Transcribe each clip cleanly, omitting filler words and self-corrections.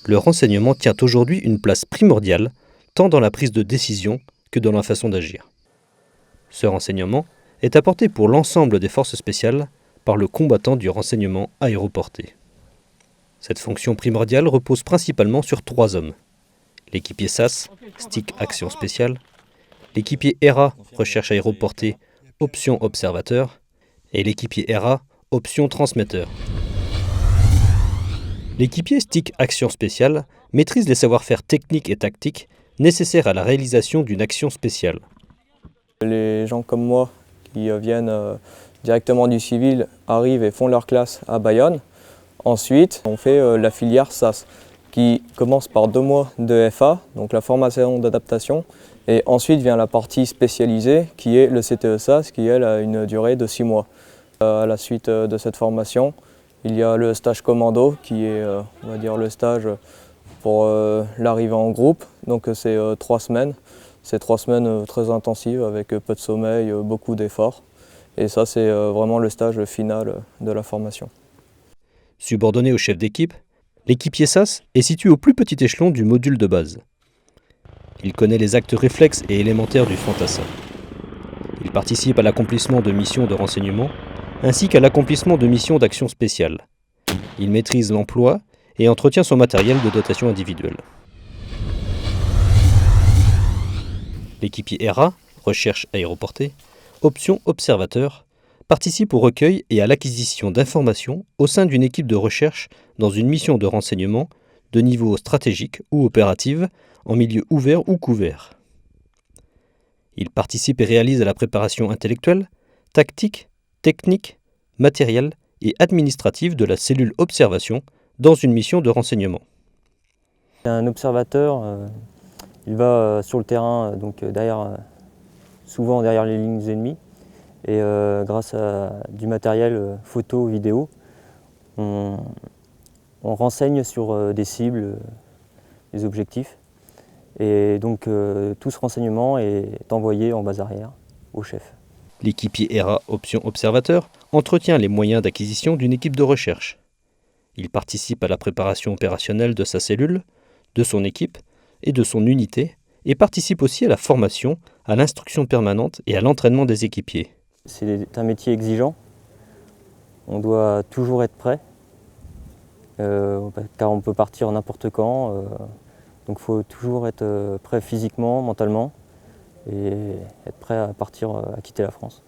le renseignement tient aujourd'hui une place primordiale, tant dans la prise de décision que dans la façon d'agir. Ce renseignement est apporté pour l'ensemble des forces spéciales par le combattant du renseignement aéroporté. Cette fonction primordiale repose principalement sur 3 hommes. L'équipier SAS, Stick Action Spéciale, l'équipier ERA, Recherche aéroportée, Option Observateur, et l'équipier ERA, Option Transmetteur. L'équipier Stick Action Spéciale maîtrise les savoir-faire techniques et tactiques nécessaires à la réalisation d'une action spéciale. Les gens comme moi qui viennent directement du civil arrivent et font leur classe à Bayonne. Ensuite, on fait la filière SAS qui commence par 2 mois de FA, donc la formation d'adaptation, et ensuite vient la partie spécialisée qui est le CTE SAS qui elle a une durée de 6 mois. À la suite de cette formation, il y a le stage commando qui est on va dire le stage pour l'arrivée en groupe, donc c'est 3 semaines. C'est 3 semaines très intensives avec peu de sommeil, beaucoup d'efforts. Et ça, c'est vraiment le stage final de la formation. Subordonné au chef d'équipe, l'équipier SAS est situé au plus petit échelon du module de base. Il connaît les actes réflexes et élémentaires du fantassin. Il participe à l'accomplissement de missions de renseignement ainsi qu'à l'accomplissement de missions d'action spéciale. Il maîtrise l'emploi et entretient son matériel de dotation individuelle. L'équipier ERA, Recherche aéroportée, Option Observateur, participe au recueil et à l'acquisition d'informations au sein d'une équipe de recherche dans une mission de renseignement de niveau stratégique ou opérative en milieu ouvert ou couvert. Il participe et réalise à la préparation intellectuelle, tactique, technique, matérielle et administrative de la cellule observation dans une mission de renseignement. Un observateur, il va sur le terrain, donc souvent derrière les lignes ennemies, et grâce à du matériel photo, vidéo, on renseigne sur des cibles, des objectifs, et donc tout ce renseignement est envoyé en base arrière au chef. L'équipier ERA Option Observateur entretient les moyens d'acquisition d'une équipe de recherche. Il participe à la préparation opérationnelle de sa cellule, de son équipe et de son unité, et participe aussi à la formation, à l'instruction permanente et à l'entraînement des équipiers. C'est un métier exigeant, on doit toujours être prêt, car on peut partir n'importe quand, donc il faut toujours être prêt physiquement, mentalement, et être prêt à partir, à quitter la France.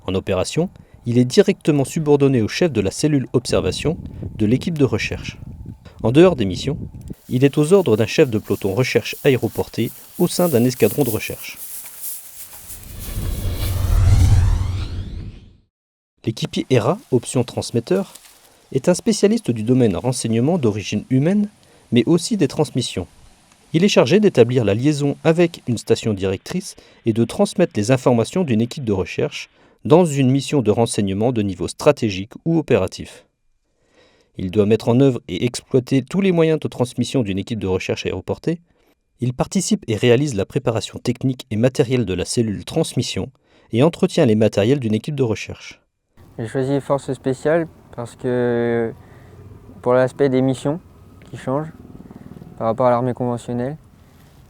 En opération, il est directement subordonné au chef de la cellule observation de l'équipe de recherche. En dehors des missions, il est aux ordres d'un chef de peloton recherche aéroportée au sein d'un escadron de recherche. L'équipier ERA, option transmetteur, est un spécialiste du domaine renseignement d'origine humaine, mais aussi des transmissions. Il est chargé d'établir la liaison avec une station directrice et de transmettre les informations d'une équipe de recherche dans une mission de renseignement de niveau stratégique ou opératif. Il doit mettre en œuvre et exploiter tous les moyens de transmission d'une équipe de recherche aéroportée. Il participe et réalise la préparation technique et matérielle de la cellule transmission et entretient les matériels d'une équipe de recherche. J'ai choisi les forces spéciales parce que pour l'aspect des missions qui changent par rapport à l'armée conventionnelle,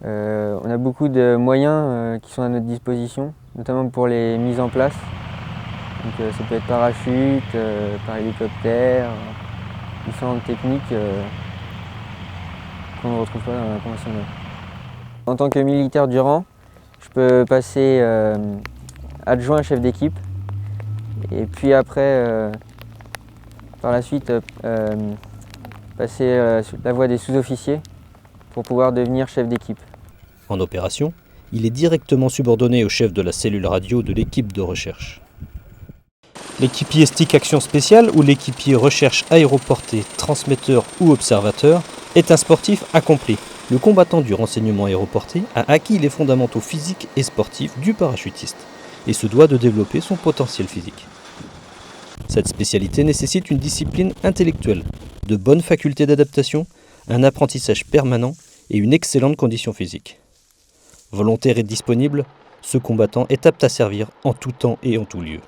on a beaucoup de moyens qui sont à notre disposition, notamment pour les mises en place. Donc, ça peut être parachute, par hélicoptère, différentes techniques qu'on ne retrouve pas dans l'armée conventionnelle. En tant que militaire du rang, je peux passer adjoint chef d'équipe et puis après, par la suite, passer la voie des sous-officiers pour pouvoir devenir chef d'équipe. En opération, il est directement subordonné au chef de la cellule radio de l'équipe de recherche. L'équipier Stick Action Spéciale ou l'équipier Recherche aéroportée, transmetteur ou observateur est un sportif accompli. Le combattant du renseignement aéroporté a acquis les fondamentaux physiques et sportifs du parachutiste et se doit de développer son potentiel physique. Cette spécialité nécessite une discipline intellectuelle, de bonnes facultés d'adaptation, un apprentissage permanent et une excellente condition physique. Volontaire et disponible, ce combattant est apte à servir en tout temps et en tout lieu.